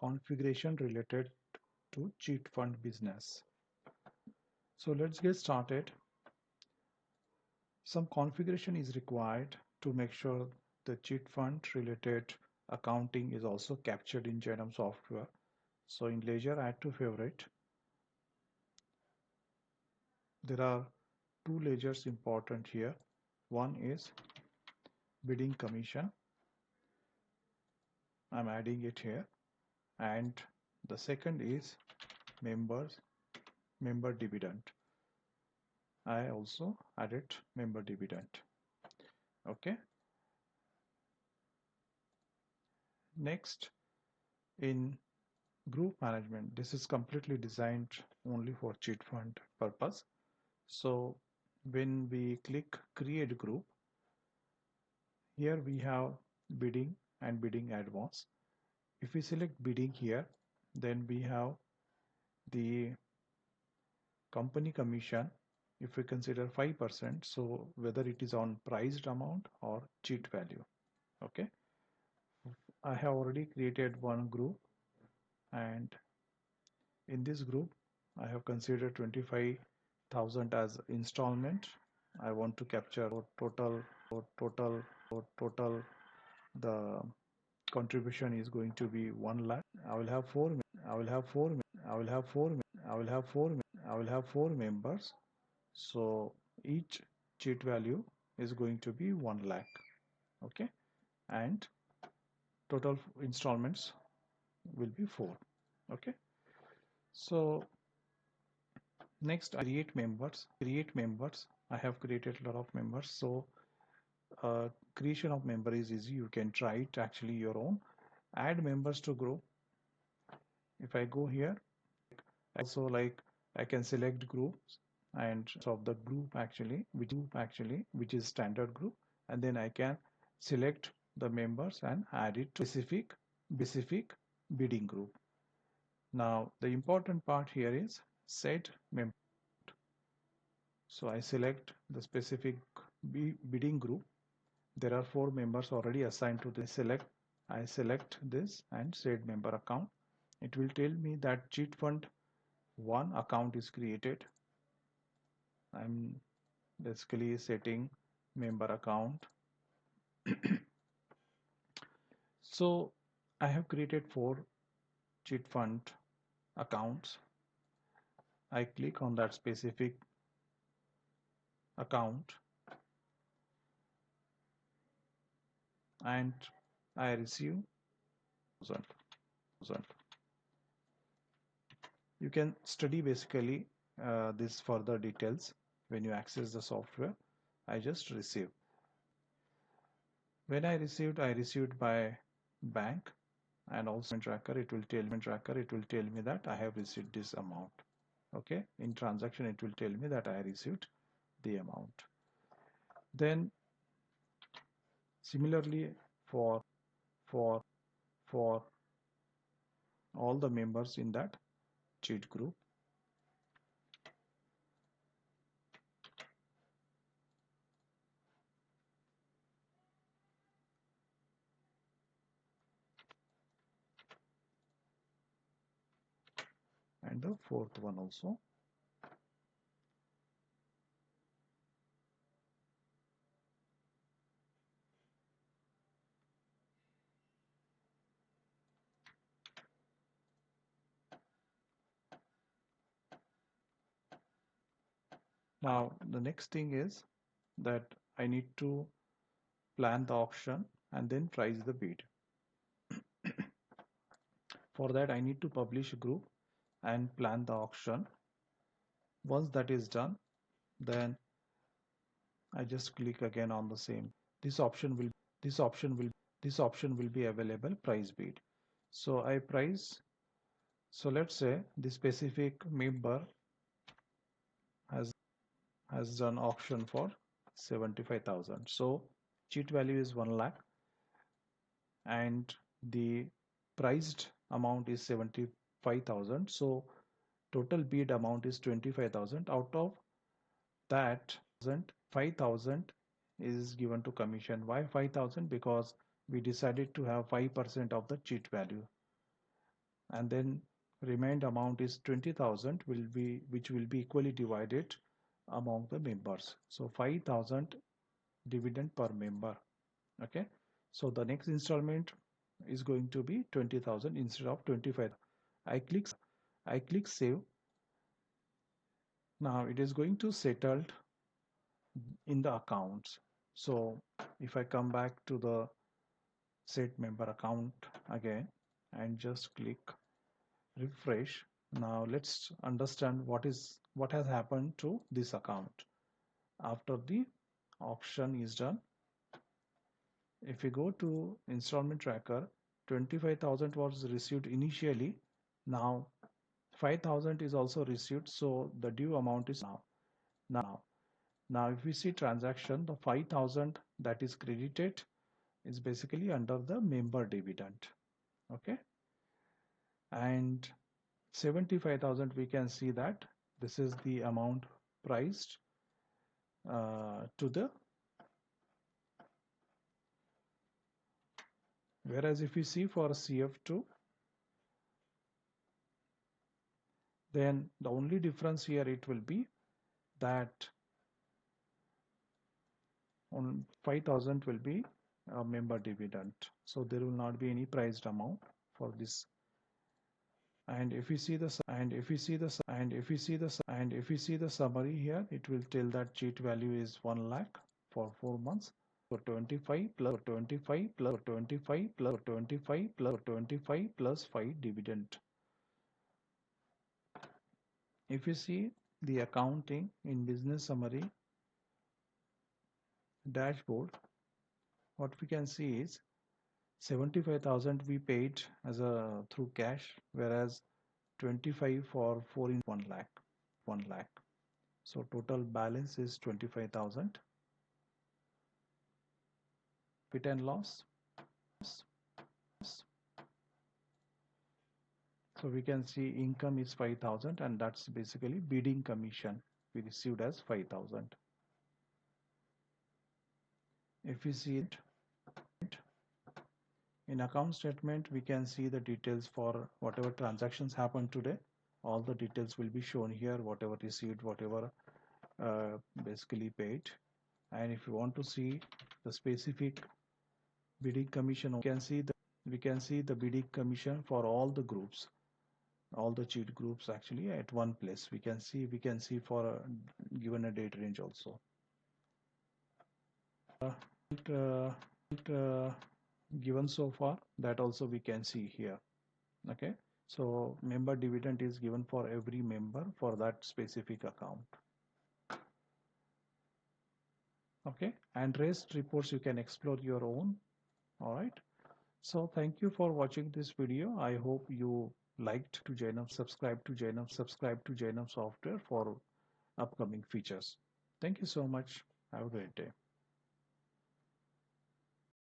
configuration related to cheat fund business. So let's get started. Some configuration is required to make sure the cheat fund related accounting is also captured in Jainam software. So in Ledger, add to favorite. There are two ledgers important here. One is bidding commission. I'm adding it here. And the second is member dividend. I also added member dividend. Okay. Next, in group management, this is completely designed only for cheat fund purpose. So when we click create group, here we have bidding and bidding advance. If we select bidding here, then we have the company commission. If we consider 5%, so whether it is on priced amount or cheat value. Okay, I have already created one group, and in this group I have considered 25,000 as installment. I want to capture total the contribution is going to be 1 lakh. I will have four members. So each cheat value is going to be 1 lakh. Okay, and total installments will be 4. Okay, so next I create members. I have created a lot of members. So creation of member is easy. You can try it actually your own. Add members to group. If I go here, also like I can select groups and of the group actually which is standard group, and then I can select the members and add it to specific bidding group. Now the important part here is set member. So I select the specific bidding group. There are 4 members already assigned to this. I select this and set member account. It will tell me that cheat fund 1 account is created. I'm basically setting member account. So I have created 4 cheat fund accounts. I click on that specific account and I receive 1,000. You can study basically this further details when you access the software. I just received. When I received by bank, and also in tracker it will tell me that I have received this amount. Okay, in transaction it will tell me that I received the amount. Then similarly for all the members in that cheat group, and the 4th one also. Now the next thing is that I need to plan the auction and then price the bid. For that I need to publish a group and plan the auction. Once that is done, then I just click again on the same. This option will be available price bid. So I price. So let's say the specific member has done auction for 75,000. So cheat value is 1 lakh and the priced amount is 75,000. So total bid amount is 25,000. Out of that, 5,000 is given to commission. Why 5,000? Because we decided to have 5% of the cheat value. and then remained amount is 20,000 will be which will be equally divided among the members. So 5,000 dividend per member. Okay, so the next installment is going to be 20,000 instead of 25. I click save. Now it is going to settled in the accounts. So if I come back to the set member account again and just click refresh. Now let's understand what has happened to this account after the auction is done. If we go to installment tracker, 25,000 was received initially. Now 5,000 is also received, so the due amount is now. Now if we see transaction, the 5,000 that is credited is basically under the member dividend. Okay, and 75,000 we can see that this is the amount priced to the, whereas if we see for CF2, then the only difference here it will be that on 5,000 will be a member dividend, so there will not be any priced amount for this. And if we see the summary here, it will tell that cheat value is 1 lakh for 4 months. So 25 plus 5 dividend. If you see the accounting in business summary dashboard, what we can see is 75,000 we paid as a through cash, whereas 25 for 4 in 1 lakh. So total balance is 25,000. Profit and loss. So we can see income is 5,000, and that's basically bidding commission we received as 5,000. If we see it in account statement, we can see the details for whatever transactions happened today. All the details will be shown here, whatever received, whatever basically paid. And if you want to see the specific bidding commission, we can see the bidding commission for all the groups, all the cheat groups actually at one place. We can see for given a date range also. Uh, Given so far, that also we can see here. Okay, so member dividend is given for every member for that specific account. Okay, and rest reports you can explore your own. All right, so thank you for watching this video. I hope you liked. To Jainam, subscribe to Jainam Software for upcoming features. Thank you so much. Have a great day.